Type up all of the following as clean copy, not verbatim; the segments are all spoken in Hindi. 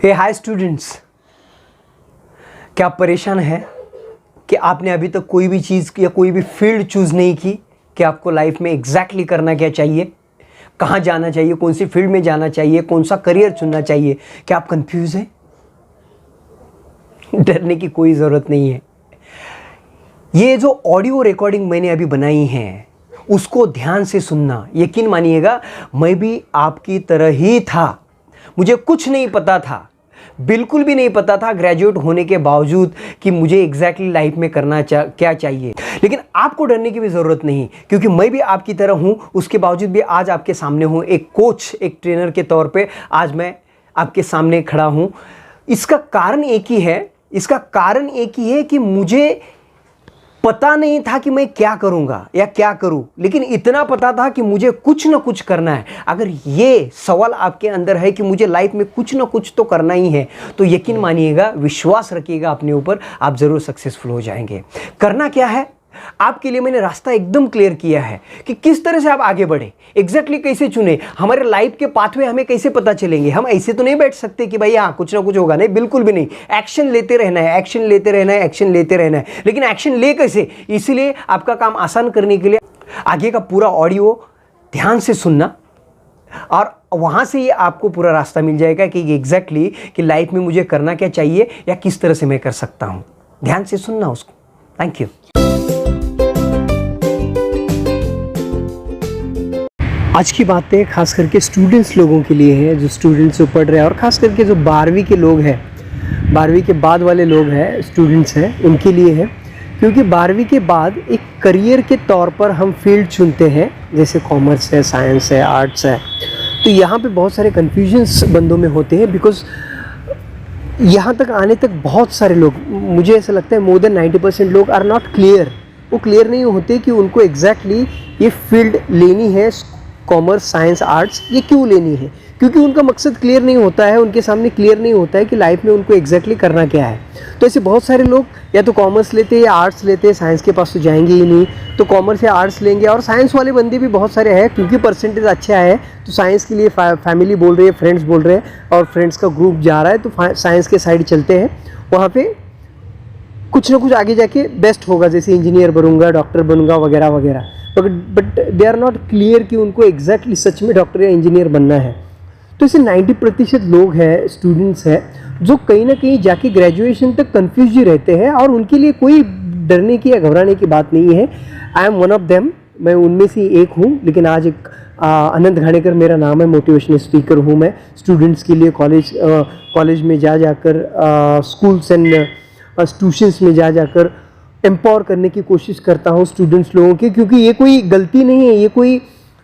हे हाय स्टूडेंट्स, क्या आप परेशान हैं कि आपने अभी तक कोई भी चीज़ या कोई भी फील्ड चूज़ नहीं की कि आपको लाइफ में एग्जैक्टली करना क्या चाहिए, कहाँ जाना चाहिए, कौन सी फील्ड में जाना चाहिए, कौन सा करियर चुनना चाहिए? क्या आप कंफ्यूज हैं? डरने की कोई ज़रूरत नहीं है। ये जो ऑडियो रिकॉर्डिंग मैंने अभी बनाई है उसको ध्यान से सुनना। यकीन मानिएगा, मैं भी आपकी तरह ही था। मुझे कुछ नहीं पता था, बिल्कुल भी नहीं पता था ग्रेजुएट होने के बावजूद कि मुझे एग्जैक्टली लाइफ में करना क्या चाहिए। लेकिन आपको डरने की भी ज़रूरत नहीं, क्योंकि मैं भी आपकी तरह हूँ। उसके बावजूद भी आज आपके सामने हूँ, एक कोच, एक ट्रेनर के तौर पे आज मैं आपके सामने खड़ा हूँ। इसका कारण एक ही है कि मुझे पता नहीं था कि मैं क्या करूंगा या क्या करूं, लेकिन इतना पता था कि मुझे कुछ ना कुछ करना है। अगर ये सवाल आपके अंदर है कि मुझे लाइफ में कुछ ना कुछ तो करना ही है, तो यकीन मानिएगा, विश्वास रखिएगा अपने ऊपर, आप ज़रूर सक्सेसफुल हो जाएंगे। करना क्या है? आपके लिए मैंने रास्ता एकदम क्लियर किया है कि किस तरह से आप आगे बढ़े, एग्जैक्टली कैसे चुने, हमारे लाइफ के पाथवे हमें कैसे पता चलेंगे। हम ऐसे तो नहीं बैठ सकते कि भाई हाँ कुछ ना कुछ होगा, नहीं, बिल्कुल भी नहीं। एक्शन लेते रहना है, एक्शन लेते रहना है, एक्शन लेते रहना है। लेकिन एक्शन ले कैसे? इसीलिए आपका काम आसान करने के लिए आगे का पूरा ऑडियो ध्यान से सुनना, और वहाँ से ही आपको पूरा रास्ता मिल जाएगा कि एग्जैक्टली कि लाइफ में मुझे करना क्या चाहिए या किस तरह से मैं कर सकता हूँ। ध्यान से सुनना उसको। Thank you. आज की बातें खास करके स्टूडेंट्स लोगों के लिए है, जो स्टूडेंट्स जो पढ़ रहे हैं, और ख़ास करके जो 12वीं के लोग हैं, 12वीं के बाद वाले लोग हैं, स्टूडेंट्स हैं, उनके लिए है। क्योंकि 12वीं के बाद एक करियर के तौर पर हम फील्ड चुनते हैं, जैसे कॉमर्स है, साइंस है, आर्ट्स है। तो यहाँ पे बहुत सारे कन्फ्यूजन्स बंदों में होते हैं, बिकॉज यहाँ तक आने तक बहुत सारे लोग, मुझे ऐसा लगता है मोर देन 90% लोग आर नॉट क्लियर। वो क्लियर नहीं होते कि उनको एग्जैक्टली ये फील्ड लेनी है, कॉमर्स, साइंस, आर्ट्स, ये क्यों लेनी है। क्योंकि उनका मकसद क्लियर नहीं होता है, उनके सामने क्लियर नहीं होता है कि लाइफ में उनको एग्जैक्टली करना क्या है। तो ऐसे बहुत सारे लोग या तो कॉमर्स लेते हैं या आर्ट्स लेते हैं, साइंस के पास तो जाएंगे ही नहीं, तो कॉमर्स या आर्ट्स लेंगे। और साइंस वाले बंदे भी बहुत सारे हैं, क्योंकि परसेंटेज अच्छा है तो साइंस के लिए फैमिली बोल रही है, फ्रेंड्स बोल रहे हैं, और फ्रेंड्स का ग्रुप जा रहा है तो साइंस के साइड चलते हैं। वहाँ पर कुछ ना कुछ आगे जाके बेस्ट होगा, जैसे इंजीनियर बनूंगा, डॉक्टर बनूंगा, वगैरह वगैरह। But they are not clear कि उनको एग्जैक्टली सच में डॉक्टर या इंजीनियर बनना है। तो ऐसे 90% लोग हैं, स्टूडेंट्स हैं, जो कहीं ना कहीं जाके ग्रेजुएशन तक कन्फ्यूज ही रहते हैं, और उनके लिए कोई डरने की या घबराने की बात नहीं है। I am one of them, मैं उनमें से एक हूँ। लेकिन आज एक अनंत घाणेकर मेरा नाम है, मोटिवेशनल स्पीकर हूँ मैं। स्टूडेंट्स के लिए कॉलेज में जाकर स्कूल्स एंड ट्यूशन्स में जाकर एम्पावर करने की कोशिश करता हूँ स्टूडेंट्स लोगों के। क्योंकि ये कोई गलती नहीं है, ये कोई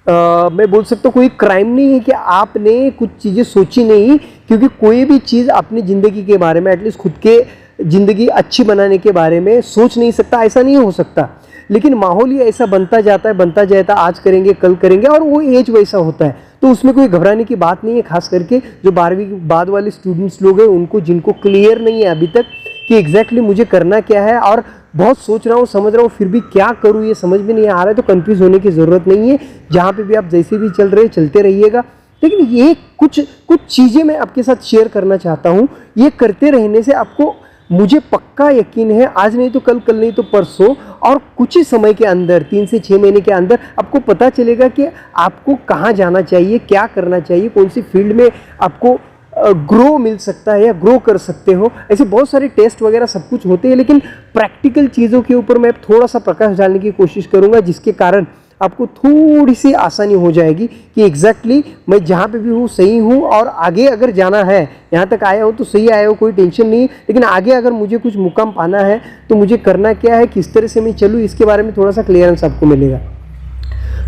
मैं बोल सकता हूँ कोई क्राइम नहीं है कि आपने कुछ चीज़ें सोची नहीं। क्योंकि कोई भी चीज़ अपनी ज़िंदगी के बारे में, एटलीस्ट खुद के ज़िंदगी अच्छी बनाने के बारे में सोच नहीं सकता, ऐसा नहीं हो सकता। लेकिन माहौल ही ऐसा बनता जाता है, आज करेंगे कल करेंगे, और वो एज वैसा होता है। तो उसमें कोई घबराने की बात नहीं है। खास करके जो 12वीं के बाद वाले स्टूडेंट्स लोग हैं, उनको जिनको क्लियर नहीं है अभी तक कि एग्जैक्टली मुझे करना क्या है, और बहुत सोच रहा हूँ, समझ रहा हूँ, फिर भी क्या करूँ ये समझ में नहीं आ रहा है, तो कंफ्यूज होने की ज़रूरत नहीं है। जहाँ पे भी आप जैसे भी चल रहे चलते रहिएगा। लेकिन ये कुछ चीज़ें मैं आपके साथ शेयर करना चाहता हूँ। ये करते रहने से आपको, मुझे पक्का यकीन है, आज नहीं तो कल नहीं तो परसों, और कुछ ही समय के अंदर, 3 से 6 महीने के अंदर आपको पता चलेगा कि आपको कहाँ जाना चाहिए, क्या करना चाहिए, कौन सी फील्ड में आपको ग्रो मिल सकता है या ग्रो कर सकते हो। ऐसे बहुत सारे टेस्ट वगैरह सब कुछ होते हैं, लेकिन प्रैक्टिकल चीज़ों के ऊपर मैं थोड़ा सा प्रकाश डालने की कोशिश करूँगा, जिसके कारण आपको थोड़ी सी आसानी हो जाएगी कि एग्जैक्टली मैं जहाँ पे भी हूँ सही हूँ, और आगे अगर जाना है, यहाँ तक आया हो तो सही आया हो, कोई टेंशन नहीं। लेकिन आगे अगर मुझे कुछ मुकाम पाना है तो मुझे करना क्या है, किस तरह से मैं चलूँ, इसके बारे में थोड़ा सा क्लियरेंस आपको मिलेगा।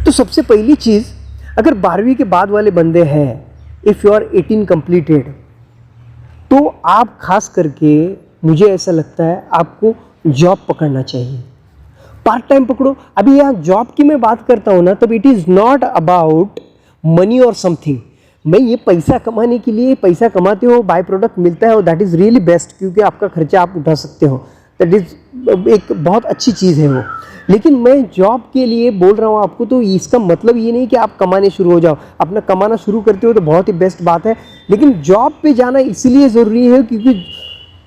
तो सबसे पहली चीज़, अगर 12वीं के बाद वाले बंदे हैं, इफ़ यू आर 18 कंप्लीटेड, तो आप खास करके, मुझे ऐसा लगता है, आपको जॉब पकड़ना चाहिए। पार्ट टाइम पकड़ो। अभी यहाँ जॉब की मैं बात करता हूँ ना, तब it is not about money और समथिंग। मैं ये पैसा कमाने के लिए, पैसा कमाते हो, बाय प्रोडक्ट मिलता है, और दैट इज़ रियली बेस्ट, क्योंकि आपका खर्चा आप उठा सकते हो। दैट इज़ एक बहुत अच्छी चीज़ है वो। लेकिन मैं जॉब के लिए बोल रहा हूँ आपको, तो इसका मतलब ये नहीं कि आप कमाने शुरू हो जाओ। अपना कमाना शुरू करते हो तो बहुत ही बेस्ट बात है, लेकिन जॉब पे जाना इसलिए ज़रूरी है क्योंकि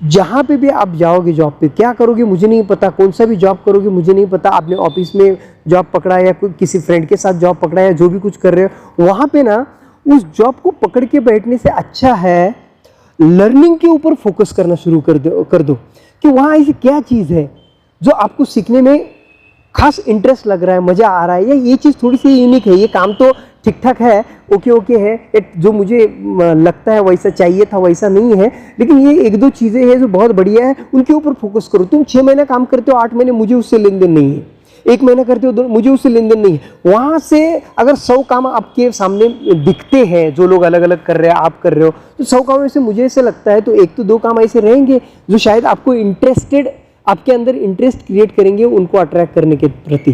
जहाँ पे भी आप जाओगे, जॉब पे क्या करोगे मुझे नहीं पता, कौन सा भी जॉब करोगे मुझे नहीं पता। आपने ऑफिस में जॉब पकड़ा या कोई किसी फ्रेंड के साथ जॉब पकड़ा या जो भी कुछ कर रहे हो, वहाँ पे ना उस जॉब को पकड़ के बैठने से अच्छा है लर्निंग के ऊपर फोकस करना शुरू कर दो कि वहाँ ऐसी क्या चीज़ है जो आपको सीखने में खास इंटरेस्ट लग रहा है, मज़ा आ रहा है, या ये चीज़ थोड़ी सी यूनिक है, ये काम तो ठीक ठाक है, ओके है, जो मुझे लगता है वैसा चाहिए था वैसा नहीं है, लेकिन ये एक दो चीज़ें हैं जो बहुत बढ़िया है, उनके ऊपर फोकस करो। तुम 6 महीने काम करते हो, 8 महीने मुझे उससे लेन देन नहीं है, 1 महीना करते हो मुझे उससे लेन देन नहीं है। वहाँ से अगर 100 काम आपके सामने दिखते हैं जो लोग अलग अलग कर रहे हैं, आप कर रहे हो, तो 100 काम में से मुझे ऐसे लगता है तो 1 तो 2 काम ऐसे रहेंगे जो शायद आपको आपके अंदर इंटरेस्ट क्रिएट करेंगे उनको अट्रैक्ट करने के प्रति।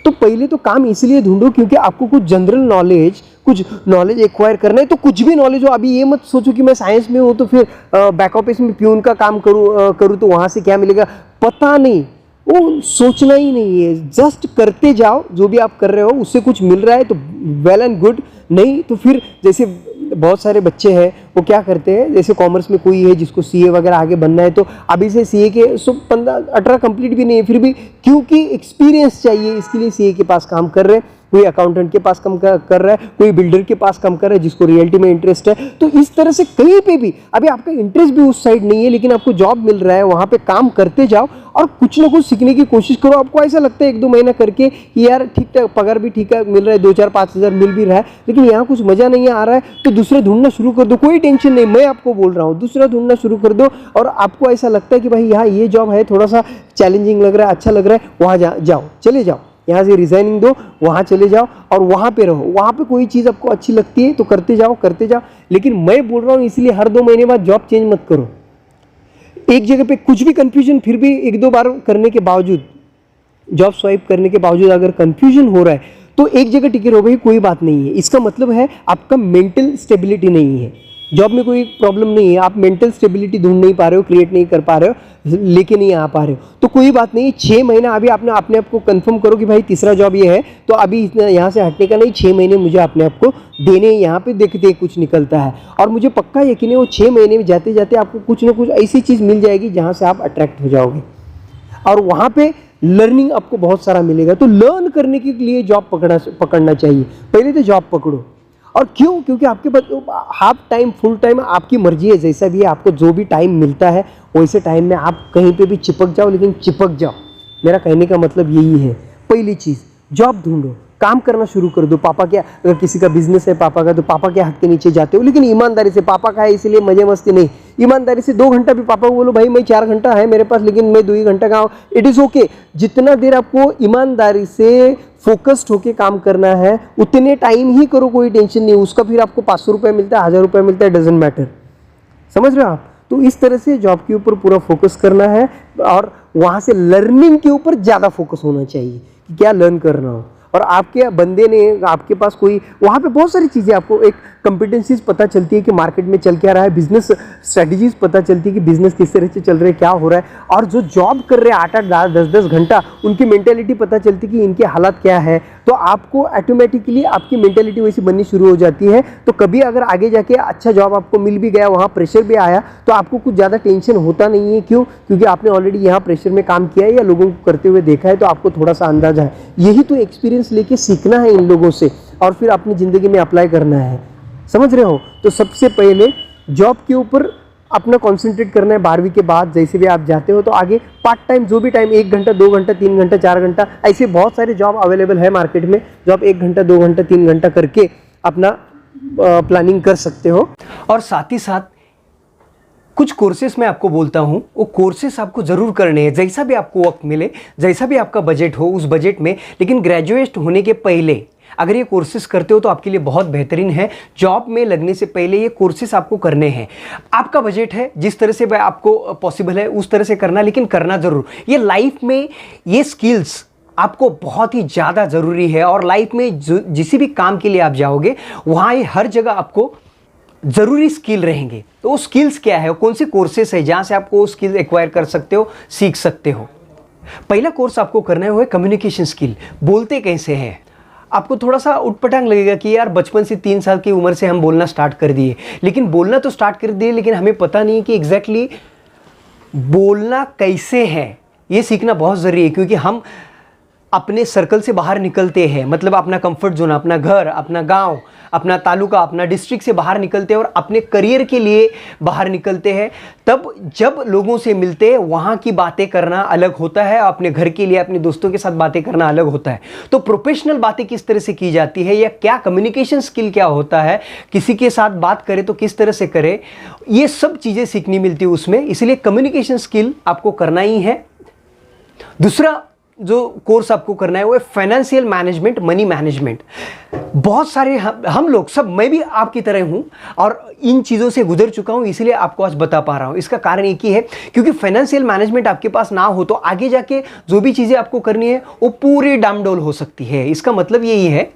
तो पहले तो काम इसलिए ढूंढो क्योंकि आपको कुछ जनरल नॉलेज, कुछ नॉलेज एक्वायर करना है। तो कुछ भी नॉलेज हो, अभी ये मत सोचो कि मैं साइंस में हूँ तो फिर बैक ऑफिस में प्यून का काम करूँ तो वहाँ से क्या मिलेगा, पता नहीं, वो सोचना ही नहीं है। जस्ट करते जाओ, जो भी आप कर रहे हो उससे कुछ मिल रहा है तो वेल एंड गुड, नहीं तो फिर जैसे बहुत सारे बच्चे हैं वो क्या करते हैं, जैसे कॉमर्स में कोई है जिसको सीए वगैरह आगे बनना है, तो अभी से सीए के 15-18 कंप्लीट भी नहीं है, फिर भी क्योंकि एक्सपीरियंस चाहिए इसके लिए सीए के पास काम कर रहे हैं, कोई अकाउंटेंट के पास काम कर रहा है, कोई बिल्डर के पास काम कर रहा है जिसको रियल्टी में इंटरेस्ट है। तो इस तरह से कहीं पे भी अभी आपका इंटरेस्ट भी उस साइड नहीं है लेकिन आपको जॉब मिल रहा है, वहाँ पे काम करते जाओ और कुछ ना कुछ सीखने की कोशिश करो। आपको ऐसा लगता है 1-2 महीना करके कि यार ठीक ठाक पगार भी ठीक है मिल रहा है, 2-4-5 हज़ार मिल भी रहा है, लेकिन यहाँ कुछ मज़ा नहीं आ रहा है, तो दूसरा ढूंढना शुरू कर दो। कोई टेंशन नहीं, मैं आपको बोल रहा हूँ, दूसरा ढूंढना शुरू कर दो। और आपको ऐसा लगता है कि भाई यहाँ ये जॉब है, थोड़ा सा चैलेंजिंग लग रहा है, अच्छा लग रहा है, वहाँ जाओ, चले जाओ, यहाँ से रिजाइनिंग दो, वहाँ चले जाओ और वहाँ पे रहो। वहाँ पे कोई चीज़ आपको अच्छी लगती है तो करते जाओ। लेकिन मैं बोल रहा हूँ इसलिए हर 2 महीने बाद जॉब चेंज मत करो। एक जगह पे कुछ भी कंफ्यूजन, फिर भी 1-2 बार करने के बावजूद, जॉब स्वाइप करने के बावजूद अगर कंफ्यूजन हो रहा है तो एक जगह टिके रहो भाई, कोई बात नहीं है। इसका मतलब है आपका मेंटल स्टेबिलिटी नहीं है, जॉब में कोई प्रॉब्लम नहीं है, आप मेंटल स्टेबिलिटी ढूंढ नहीं पा रहे हो, क्रिएट नहीं कर पा रहे हो, लेके नहीं आ पा रहे हो, तो कोई बात नहीं। 6 महीना अभी आपने अपने आप को कंफर्म करो कि भाई तीसरा जॉब ये है, तो अभी इतना यहाँ से हटने का नहीं, 6 महीने मुझे अपने आप को देने, यहाँ पे देखते कुछ निकलता है। और मुझे पक्का यकीन है वो 6 महीने में जाते जाते आपको कुछ ना कुछ ऐसी चीज़ मिल जाएगी जहाँ से आप अट्रैक्ट हो जाओगे और वहाँ पे लर्निंग आपको बहुत सारा मिलेगा। तो लर्न करने के लिए जॉब पकड़ना चाहिए। पहले तो जॉब पकड़ो। और क्यों? क्योंकि आपके पास हाफ टाइम, फुल टाइम आपकी मर्जी है, जैसा भी है, आपको जो भी टाइम मिलता है वैसे टाइम में आप कहीं पे भी चिपक जाओ, लेकिन चिपक जाओ। मेरा कहने का मतलब यही है। पहली चीज़, जॉब ढूंढो, काम करना शुरू कर दो। पापा क्या, अगर किसी का बिजनेस है पापा का, तो पापा के हाथ के नीचे जाते हो, लेकिन ईमानदारी से। पापा का है इसलिए मजे मस्ती नहीं, ईमानदारी से 2 घंटा भी पापा को बोलो भाई मैं 4 घंटा है मेरे पास लेकिन मैं 2 ही घंटा का, इट इज़ ओके। जितना देर आपको ईमानदारी से फोकस्ड होके काम करना है उतने टाइम ही करो, कोई टेंशन नहीं। उसका फिर आपको 500 रुपये मिलता है, 1000 रुपये मिलता है, डजेंट मैटर। समझ रहे हो आप? तो इस तरह से जॉब के ऊपर पूरा फोकस करना है और वहाँ से लर्निंग के ऊपर ज़्यादा फोकस होना चाहिए कि क्या लर्न कर रहा हूँ। और आपके बंदे ने, आपके पास कोई, वहाँ पे बहुत सारी चीज़ें आपको एक कंपिटेंसीज पता चलती है कि मार्केट में चल क्या रहा है, बिजनेस स्ट्रेटजीज पता चलती है कि बिजनेस किस तरह से चल रहे हैं, क्या हो रहा है। और जो जॉब कर रहे हैं 8-8, 10-10 घंटा, उनकी मेंटेलिटी पता चलती है कि इनके हालात क्या है। तो आपको ऑटोमेटिकली आपकी मेंटेलिटी वैसी बननी शुरू हो जाती है। तो कभी अगर आगे जाके अच्छा जॉब आपको मिल भी गया, वहाँ प्रेशर भी आया, तो आपको कुछ ज़्यादा टेंशन होता नहीं है। क्यों? क्योंकि आपने ऑलरेडी यहाँ प्रेशर में काम किया है या लोगों को करते हुए देखा है, तो आपको थोड़ा सा अंदाजा है। यही तो एक्सपीरियंस लेके सीखना है इन लोगों से और फिर अपनी ज़िंदगी में अप्लाई करना है। समझ रहे हो? तो सबसे पहले जॉब के ऊपर अपना कॉन्सेंट्रेट करना है। 12वीं के बाद जैसे भी आप जाते हो तो आगे पार्ट टाइम, जो भी टाइम, 1 घंटा, 2 घंटा, 3 घंटा, 4 घंटा, ऐसे बहुत सारे जॉब अवेलेबल है मार्केट में, जो आप 1 घंटा, 2 घंटा, 3 घंटा करके अपना प्लानिंग कर सकते हो। और साथ ही साथ कुछ कोर्सेस मैं आपको बोलता हूँ, वो कोर्सेस आपको ज़रूर करने हैं, जैसा भी आपको वक्त मिले, जैसा भी आपका बजट हो उस बजट में। लेकिन ग्रेजुएट होने के पहले अगर ये कोर्सेज करते हो तो आपके लिए बहुत बेहतरीन है। जॉब में लगने से पहले ये कोर्सेज आपको करने हैं। आपका बजट है, जिस तरह से आपको पॉसिबल है उस तरह से करना, लेकिन करना ज़रूर। ये लाइफ में ये स्किल्स आपको बहुत ही ज़्यादा ज़रूरी है। और लाइफ में जिस भी काम के लिए आप जाओगे वहाँ ये हर जगह आपको ज़रूरी स्किल रहेंगे। तो वो स्किल्स क्या है, कौन से कोर्सेस है जहाँ से आपको स्किल एक्वायर कर सकते हो, सीख सकते हो। पहला कोर्स आपको करना है वो है कम्युनिकेशन स्किल। बोलते कैसे हैं। आपको थोड़ा सा उटपटांग लगेगा कि यार बचपन से 3 साल की उम्र से हम बोलना स्टार्ट कर दिए, लेकिन बोलना तो स्टार्ट कर दिए, लेकिन हमें पता नहीं कि एग्जैक्टली बोलना कैसे है। ये सीखना बहुत ज़रूरी है, क्योंकि हम अपने सर्कल से बाहर निकलते हैं, मतलब अपना कंफर्ट जोन, अपना घर, अपना गांव, अपना तालुका, अपना डिस्ट्रिक्ट से बाहर निकलते हैं और अपने करियर के लिए बाहर निकलते हैं। तब जब लोगों से मिलते हैं वहाँ की बातें करना अलग होता है, अपने घर के लिए अपने दोस्तों के साथ बातें करना अलग होता है। तो प्रोफेशनल बातें किस तरह से की जाती है, या क्या कम्युनिकेशन स्किल क्या होता है, किसी के साथ बात करें तो किस तरह से करें, ये सब चीज़ें सीखनी मिलती है उसमें। इसलिए कम्युनिकेशन स्किल आपको करना ही है। दूसरा जो कोर्स आपको करना है वो है फाइनेंशियल मैनेजमेंट, मनी मैनेजमेंट। बहुत सारे हम लोग सब, मैं भी आपकी तरह हूं और इन चीज़ों से गुजर चुका हूं, इसलिए आपको आज बता पा रहा हूं। इसका कारण एक ही है, क्योंकि फाइनेंशियल मैनेजमेंट आपके पास ना हो तो आगे जाके जो भी चीज़ें आपको करनी है वो पूरी डामडोल हो सकती है। इसका मतलब यही है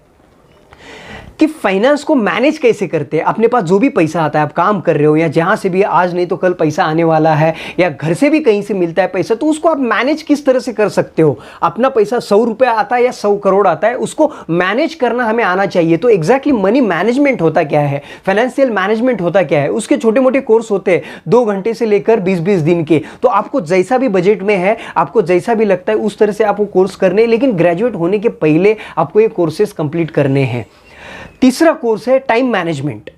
कि फाइनेंस को मैनेज कैसे करते हैं। अपने पास जो भी पैसा आता है, आप काम कर रहे हो या जहां से भी, आज नहीं तो कल पैसा आने वाला है, या घर से भी कहीं से मिलता है पैसा, तो उसको आप मैनेज किस तरह से कर सकते हो। अपना पैसा 100 रुपया आता है या 100 करोड़ आता है, उसको मैनेज करना हमें आना चाहिए। तो एग्जैक्टली मनी मैनेजमेंट होता क्या है, फाइनेंशियल मैनेजमेंट होता क्या है, उसके छोटे मोटे कोर्स होते हैं 2 घंटे से लेकर 20-20 दिन के। तो आपको जैसा भी बजट में है, आपको जैसा भी लगता है उस तरह से आपको कोर्स करने, लेकिन ग्रेजुएट होने के पहले आपको ये कोर्सेज कंप्लीट करने हैं। तीसरा कोर्स है टाइम मैनेजमेंट।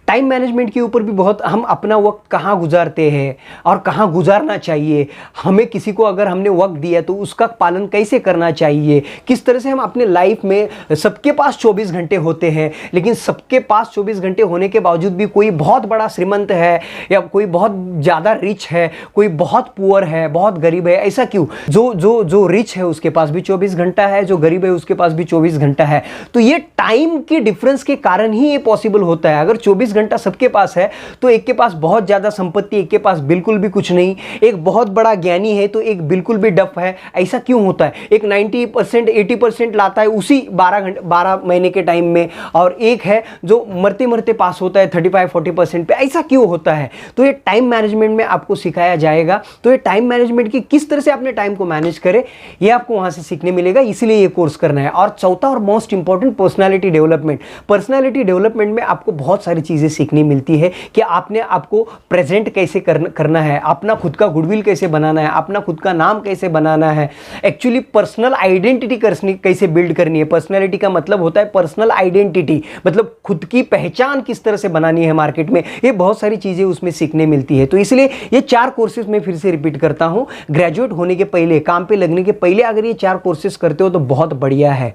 टाइम मैनेजमेंट के ऊपर भी बहुत, हम अपना वक्त कहाँ गुजारते हैं और कहाँ गुजारना चाहिए, हमें किसी को अगर हमने वक्त दिया तो उसका पालन कैसे करना चाहिए, किस तरह से हम अपने लाइफ में, सबके पास 24 घंटे होते हैं, लेकिन सबके पास 24 घंटे होने के बावजूद भी कोई बहुत बड़ा श्रीमंत है या कोई बहुत ज़्यादा रिच है, कोई बहुत पुअर है, बहुत गरीब है। ऐसा क्यों? जो रिच है उसके पास भी 24 घंटा है, जो गरीब है उसके पास भी 24 घंटा है। तो ये टाइम के डिफरेंस के कारण ही ये पॉसिबल होता है। अगर 24 घंटा सबके पास है तो एक के पास बहुत ज्यादा संपत्ति, एक के पास बिल्कुल भी कुछ नहीं, एक बहुत बड़ा ज्ञानी है तो एक बिल्कुल भी डफ है। ऐसा क्यों होता है? एक 90% 80% लाता है उसी 12 महीने के टाइम में, और एक है जो मरते मरते पास होता है 35-40% पे। ऐसा क्यों होता है? तो ये टाइम मैनेजमेंट में आपको सिखाया जाएगा। तो ये टाइम मैनेजमेंट की किस तरह से अपने टाइम को मैनेज करें, ये आपको वहां से सीखने मिलेगा, इसलिए ये कोर्स करना है। और चौथा और most important, personality development. Personality development में आपको बहुत सारी चीजें सीखनी मिलती है कि आपने आपको प्रेजेंट कैसे करना है, अपना खुद का गुडविल कैसे बनाना है, अपना खुद का नाम कैसे बनाना है, एक्चुअली पर्सनल आइडेंटिटी कैसे बिल्ड करनी है। पर्सनालिटी का मतलब होता है पर्सनल आइडेंटिटी, मतलब खुद की पहचान किस तरह से बनानी है मार्केट में। ये बहुत सारी चीजें उसमें सीखने मिलती है। तो इसलिए ये 4 कोर्सेज मैं फिर से रिपीट करता हूं, ग्रेजुएट होने के पहले, काम पे लगने के पहले अगर ये 4 कोर्सेज करते हो तो बहुत बढ़िया है।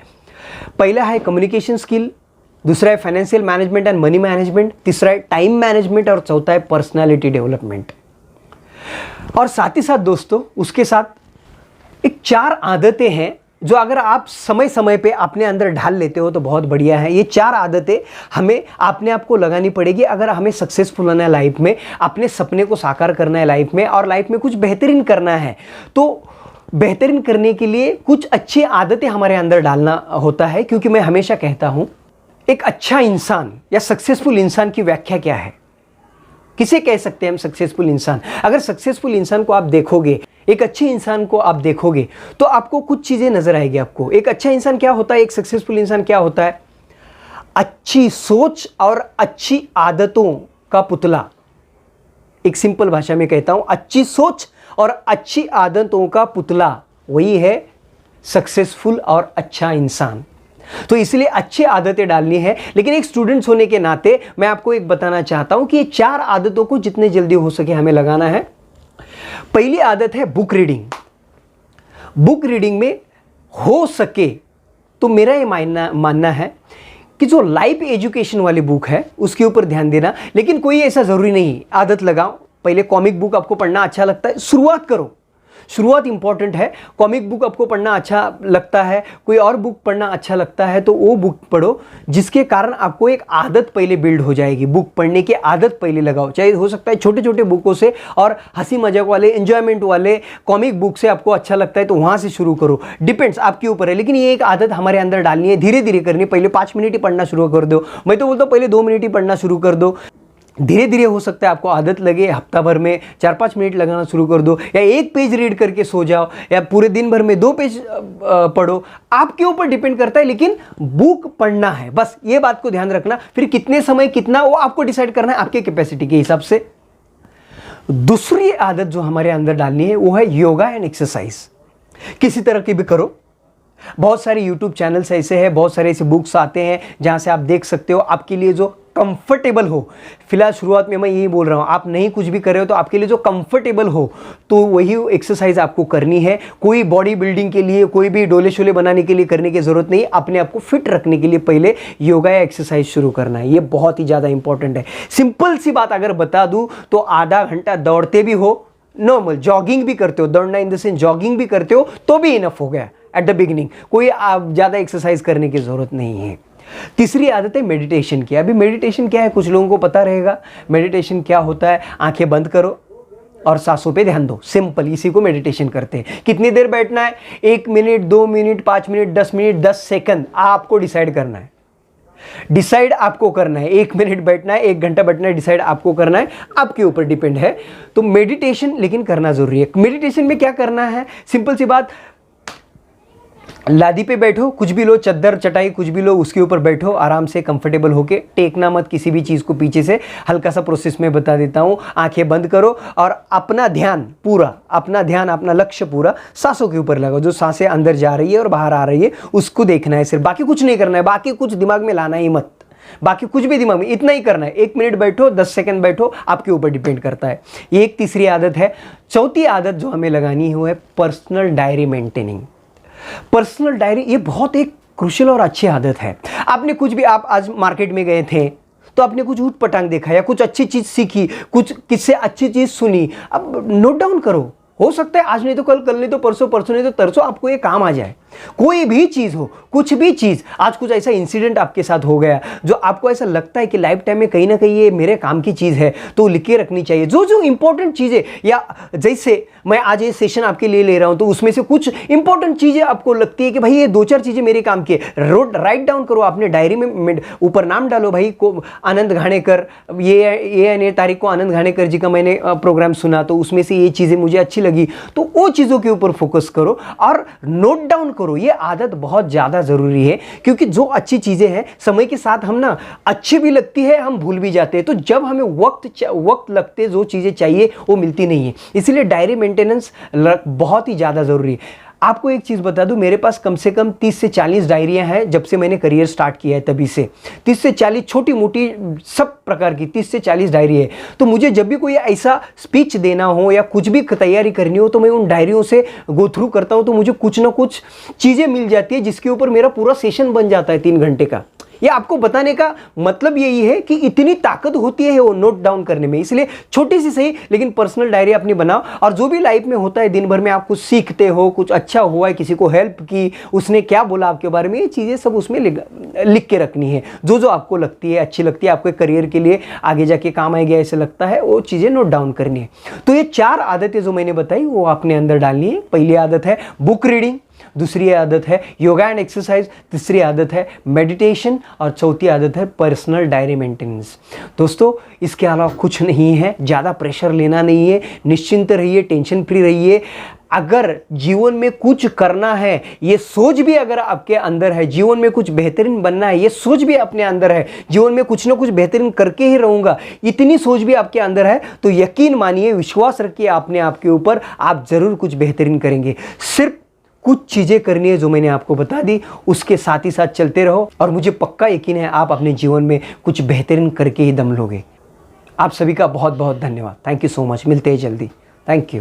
पहला है कम्युनिकेशन स्किल, दूसरा है financial management and money management, तीसरा है टाइम मैनेजमेंट, और चौथा है पर्सनालिटी डेवलपमेंट। और साथ ही साथ दोस्तों, उसके साथ एक 4 आदतें हैं जो अगर आप समय समय पे अपने अंदर ढाल लेते हो तो बहुत बढ़िया है। ये 4 आदतें हमें अपने आप को लगानी पड़ेगी अगर हमें सक्सेसफुल होना है लाइफ में, अपने सपने को साकार करना है लाइफ में, और लाइफ में कुछ बेहतरीन करना है। तो बेहतरीन करने के लिए कुछ अच्छी आदतें हमारे अंदर डालना होता है, क्योंकि मैं हमेशा कहता हूं, एक अच्छा इंसान या सक्सेसफुल इंसान की व्याख्या क्या है? किसे कह सकते हैं हम सक्सेसफुल इंसान? अगर सक्सेसफुल इंसान को आप देखोगे, एक अच्छे इंसान को आप देखोगे, तो आपको कुछ चीजें नजर आएगी आपको। एक अच्छा इंसान क्या होता है, एक सक्सेसफुल इंसान क्या होता है? अच्छी सोच और अच्छी आदतों का पुतला। एक सिंपल भाषा में कहता हूं, अच्छी सोच और अच्छी आदतों का पुतला, वही है सक्सेसफुल और अच्छा इंसान। तो इसलिए अच्छी आदतें डालनी है। लेकिन एक स्टूडेंट्स होने के नाते मैं आपको एक बताना चाहता हूं कि ये 4 आदतों को जितने जल्दी हो सके हमें लगाना है। पहली आदत है बुक रीडिंग। बुक रीडिंग में हो सके तो मेरा ये मानना है कि जो लाइफ एजुकेशन वाली बुक है उसके ऊपर ध्यान देना। लेकिन कोई ऐसा जरूरी नहीं, आदत लगाओ। पहले कॉमिक बुक आपको पढ़ना अच्छा लगता है, शुरुआत करो। शुरुआत इंपॉर्टेंट है। कॉमिक बुक आपको पढ़ना अच्छा लगता है, कोई और बुक पढ़ना अच्छा लगता है, तो वो बुक पढ़ो जिसके कारण आपको एक आदत पहले बिल्ड हो जाएगी। बुक पढ़ने की आदत पहले लगाओ। चाहे हो सकता है छोटे छोटे बुकों से, और हंसी मजाक वाले, एंजॉयमेंट वाले कॉमिक बुक से आपको अच्छा लगता है तो वहां से शुरू करो। डिपेंड्स, आपके ऊपर है। लेकिन ये एक आदत हमारे अंदर डालनी है, धीरे धीरे करनी। पहले 5 मिनट ही पढ़ना शुरू कर दो। मैं तो बोलता हूँ पहले 2 मिनट ही पढ़ना शुरू कर दो। धीरे धीरे हो सकता है आपको आदत लगे, हफ्ता भर में 4-5 मिनट लगाना शुरू कर दो, या 1 पेज रीड करके सो जाओ, या पूरे दिन भर में 2 पेज पढ़ो, आपके ऊपर डिपेंड करता है, लेकिन बुक पढ़ना है, बस ये बात को ध्यान रखना। फिर कितने समय कितना वो आपको डिसाइड करना है आपके कैपेसिटी के हिसाब से। दूसरी आदत जो हमारे अंदर डालनी है वो है योगा एंड एक्सरसाइज। किसी तरह की भी करो, बहुत सारे यूट्यूब चैनल्स ऐसे हैं, बहुत सारे ऐसे बुक्स आते हैं जहां से आप देख सकते हो आपके लिए जो कंफर्टेबल हो। फिलहाल शुरुआत में मैं यही बोल रहा हूं, आप नहीं कुछ भी कर रहे हो तो आपके लिए जो कंफर्टेबल हो तो वही एक्सरसाइज आपको करनी है। कोई बॉडी बिल्डिंग के लिए, कोई भी डोले शोले बनाने के लिए करने की जरूरत नहीं। अपने आप को फिट रखने के लिए पहले योगा या एक्सरसाइज शुरू करना है, ये बहुत ही ज्यादा इंपॉर्टेंट है। सिंपल सी बात अगर बता दूं तो आधा घंटा दौड़ते भी हो, नॉर्मल जॉगिंग भी करते हो, दौड़ना इन द सेंस जॉगिंग भी करते हो तो भी इनफ हो गया एट द बिगिनिंग। कोई आप ज़्यादा एक्सरसाइज करने की ज़रूरत नहीं है। तीसरी आदत है मेडिटेशन की। अभी मेडिटेशन क्या है कुछ लोगों को पता रहेगा। मेडिटेशन क्या होता है, आंखें बंद करो और सांसों पे ध्यान दो, सिंपल, इसी को मेडिटेशन करते हैं। कितनी देर बैठना है, 1 minute, 2 minute, 5 minute, 10 minute, 10 second, आपको डिसाइड करना है। डिसाइड आपको करना है, 1 मिनट बैठना है, 1 घंटा बैठना है, डिसाइड आपको करना है, आपके ऊपर डिपेंड है। तो मेडिटेशन लेकिन करना जरूरी है। मेडिटेशन में क्या करना है, सिंपल सी बात, लादी पे बैठो, कुछ भी लो, चद्दर चटाई कुछ भी लो, उसके ऊपर बैठो आराम से कंफर्टेबल होके, टेकना मत किसी भी चीज़ को पीछे से। हल्का सा प्रोसेस में बता देता हूँ। आंखें बंद करो और अपना ध्यान पूरा, अपना लक्ष्य पूरा सांसों के ऊपर लगाओ। जो सांसें अंदर जा रही है और बाहर आ रही है उसको देखना है सिर्फ, बाकी कुछ नहीं करना है, बाकी कुछ दिमाग में लाना ही मत, बाकी कुछ भी दिमाग में, इतना ही करना है। 1 मिनट बैठो, 10 सेकंड बैठो, आपके ऊपर डिपेंड करता है। ये एक तीसरी आदत है। चौथी आदत जो हमें लगानी है वो है personal diary maintaining. Personal diary ये बहुत एक क्रूशियल और अच्छी आदत है। आपने कुछ भी, आप आज मार्केट में गए थे तो आपने कुछ ऊट पटांग देखा या कुछ अच्छी चीज सीखी, कुछ किससे अच्छी चीज सुनी, अब नोट डाउन करो। हो सकता है आज नहीं तो कल नहीं तो परसों, परसों नहीं तो तरसों आपको ये काम आ जाए। कोई भी चीज हो, कुछ भी चीज, आज कुछ ऐसा इंसिडेंट आपके साथ हो गया जो आपको ऐसा लगता है कि लाइफ टाइम में कहीं ना कहीं ये मेरे काम की चीज है, तो लिख के रखनी चाहिए। जो जो इंपॉर्टेंट चीजें, या जैसे मैं आज ये सेशन आपके लिए ले रहा हूं तो उसमें से कुछ इंपॉर्टेंट चीजें आपको लगती है कि भाई ये 2-4 चीजें मेरे काम की है, राइट डाउन करो अपने डायरी में, ऊपर नाम डालो। भाई को आनंद घाणेकर, ये तारीख को आनंद घाणेकर जी का मैंने प्रोग्राम सुना तो उसमें से ये चीजें मुझे अच्छी लगी, तो वो चीजों के ऊपर फोकस करो और नोट डाउन करो। ये आदत बहुत ज्यादा जरूरी है, क्योंकि जो अच्छी चीजें हैं समय के साथ हम ना अच्छी भी लगती है, हम भूल भी जाते हैं। तो जब हमें वक्त लगते जो चीजें चाहिए वो मिलती नहीं है, इसलिए डायरी मेंटेनेंस बहुत ही ज्यादा जरूरी है। आपको एक चीज बता दूं, मेरे पास कम से कम 30 से 40 डायरियां हैं जब से मैंने करियर स्टार्ट किया है, तभी से 30 से 40 छोटी मोटी सब प्रकार की 30 से 40 डायरी है। तो मुझे जब भी कोई ऐसा स्पीच देना हो या कुछ भी तैयारी करनी हो तो मैं उन डायरियों से गो थ्रू करता हूं, तो मुझे कुछ ना कुछ चीजें मिल जाती है जिसके ऊपर मेरा पूरा सेशन बन जाता है 3 घंटे का। ये आपको बताने का मतलब यही है कि इतनी ताकत होती है वो नोट डाउन करने में। इसलिए छोटी सी सही लेकिन पर्सनल डायरी अपनी बनाओ, और जो भी लाइफ में होता है दिन भर में आप कुछ सीखते हो, कुछ अच्छा हुआ है, किसी को हेल्प की, उसने क्या बोला आपके बारे में, ये चीजें सब उसमें लिख के रखनी है। जो जो आपको लगती है, अच्छी लगती है, आपके करियर के लिए आगे जाके काम आएगी ऐसे लगता है, वो चीजें नोट डाउन करनी है। तो ये 4 आदतें जो मैंने बताई वो अपने अंदर डालनी है। पहली आदत है बुक रीडिंग, दूसरी आदत है योगा एंड एक्सरसाइज, तीसरी आदत है मेडिटेशन, और चौथी आदत है पर्सनल डायरी मेंटेनेंस। दोस्तों इसके अलावा कुछ नहीं है, ज़्यादा प्रेशर लेना नहीं है, निश्चिंत रहिए, टेंशन फ्री रहिए। अगर जीवन में कुछ करना है, ये सोच भी अगर आपके अंदर है, जीवन में कुछ बेहतरीन बनना है, ये सोच भी अपने अंदर है, जीवन में कुछ ना कुछ बेहतरीन करके ही रहूंगा, इतनी सोच भी आपके अंदर है, तो यकीन मानिए, विश्वास रखिए अपने आप के ऊपर, आप जरूर कुछ बेहतरीन करेंगे। सिर्फ कुछ चीजें करनी है जो मैंने आपको बता दी, उसके साथ ही साथ चलते रहो, और मुझे पक्का यकीन है आप अपने जीवन में कुछ बेहतरीन करके ही दम लोगे। आप सभी का बहुत बहुत धन्यवाद। Thank you so much. मिलते हैं जल्दी। Thank you.